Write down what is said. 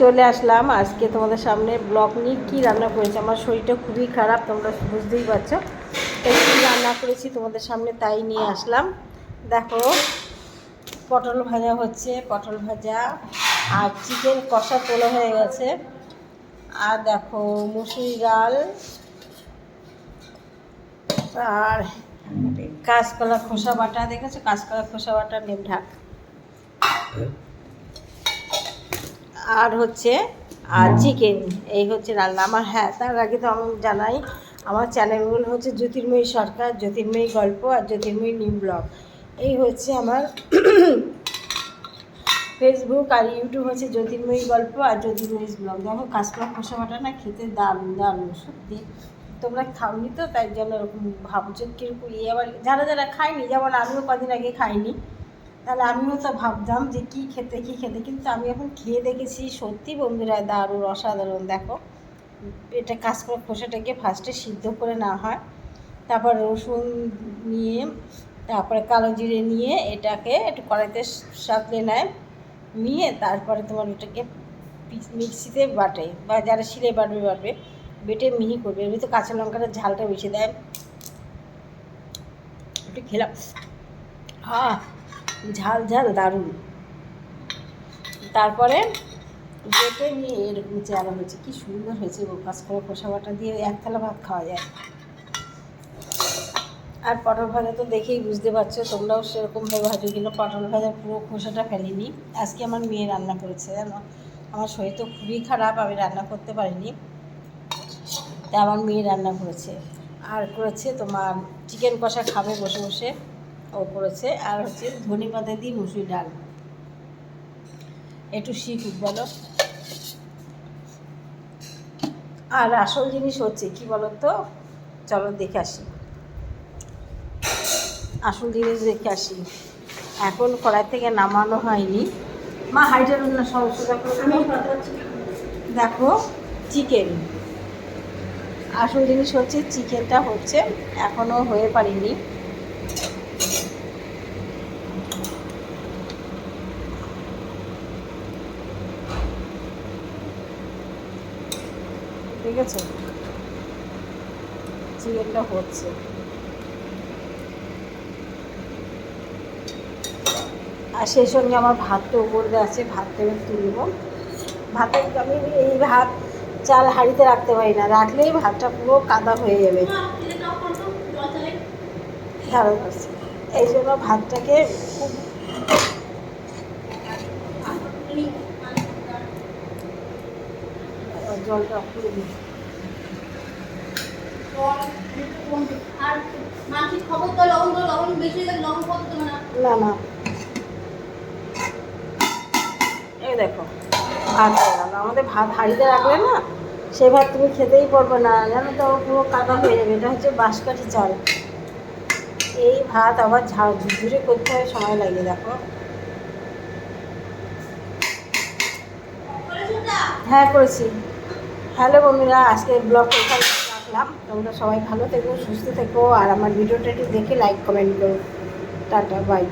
চলে আসলাম আজকে তোমাদের সামনে ব্লগ নিয়ে। কী রান্না করেছি, আমার শরীরটা খুবই খারাপ, তোমরা বুঝতেই পারছো। তাই কী রান্না করেছি তোমাদের সামনে তাই নিয়ে আসলাম। দেখো, পটল ভাজা হচ্ছে, পটল ভাজা আর চিকেন কষা তোলা হয়ে গেছে। আর দেখো মুসুরি ডাল আর কাঁচকলা খোসা বাটা, দেখেছো কাঁচকলা খোসা বাটা নেম ঢাক। আর হচ্ছে আর চিকেন, এই হচ্ছে রান্না আমার। হ্যাঁ, তার আগে তো আমি জানাই, আমার চ্যানেলগুলো হচ্ছে জ্যোতির্ময়ী সরকার, জ্যোতির্ময়ী গল্প আর জ্যোতির্ময়ী নিউ ব্লগ। এই হচ্ছে আমার ফেসবুক, আর ইউটিউব হচ্ছে জ্যোতির্ময়ী গল্প আর জ্যোতির্ময়ী ব্লগ। দেখো কাঁচকলা খোসা বাটা না খেতে দারুণ দারুণ সত্যি। তোমরা খাওনি তো তাই জন্য এরকম ভাবছো কীরকম। আবার যারা যারা খায়নি, যেমন আমিও কদিন আগে খাইনি, তাহলে আমিও তো ভাবতাম যে কী খেতে, কিন্তু আমি এখন খেয়ে দেখেছি সত্যি বন্ধুরা দারুণ অসাধারণ। দেখো, এটা কাঁচকলা খোসাটাকে ফার্স্টে সিদ্ধ করে নেওয়া হয়, তারপর রসুন নিয়ে, তারপরে কালো জিরে নিয়ে এটাকে একটু কড়াইতে সাঁতলে নেয়, নিয়ে তারপরে তোমার ওটাকে মিক্সিতে বাটে, বা যারা শিলে বাটবে বেটে মিহি করবে। এমনি তো কাঁচা লঙ্কাটা ঝালটা বেশি দেয়। একটু খেলাম, ঝাল ঝাল দারুণ। তারপরে বেটে নিয়ে এরকম চেহারা হয়েছে, কি সুন্দর হয়েছে গো। কাঁচকলা খোসা বাটা দিয়ে এক থালা ভাত খাওয়া যায়। আর পটল ভাজা তো দেখেই বুঝতে পারছো, তোমরাও সেরকমভাবে ভাজো, কিন্তু পটল ভাজার পুরো খোসাটা ফেলিনি। আজকে আমার মেয়ে রান্না করেছে, জানো আমার শরীর তো খুবই খারাপ, আমি রান্না করতে পারিনি, তাই আমার মেয়ে রান্না করেছে। আর করেছে তোমার চিকেন কষা খাবে বসে বসে, ও করেছে। আর হচ্ছে ধনে পাতা দিয়ে মুসুরি ডাল, একটু শিখুক বলো। আর আসল জিনিস হচ্ছে কি বলো তো, চলো দেখে আসি, আসল জিনিস দেখে আসি। এখন কড়াই থেকে নামানো হয়নি, মা হাইটার না সমস্যা। দেখো চিকেন, আসল জিনিস হচ্ছে চিকেনটা হচ্ছে এখনও হয়ে পারিনি। ঠিক আছে, চিকেনটা হচ্ছে। আর সেই সঙ্গে আমার ভাতটা উপরে আছে, ভাতটা আমি তুলব। ভাতে আমি এই ভাত চাল হাঁড়িতে রাখতে পারি না, রাখলেই ভাতটা পুরো কাদা হয়ে যাবে। এই জন্য ভাতটাকে খুব জলটা খুলে দিই। না না, এই দেখো ভাত হয়ে গেল। আমাদের ভাত হাঁড়িতে রাখলে না, সেই ভাত তুমি খেতেই পারবে না, জানো তো, পুরো কাদা হয়ে যাবে। এটা হচ্ছে বাঁশকাঠি চাল, এই ভাত আবার ঝুরঝুরে করতে হয়, সময় লাগে। দেখো, হ্যাঁ করেছি। হ্যালো বন্ধুরা, আজকে ব্লগটা এখানে রাখলাম। তোমরা সবাই ভালো থেকো, সুস্থ থেকো, আর আমার ভিডিওটা একটু দেখে লাইক কমেন্ট করো। Ta ta, by.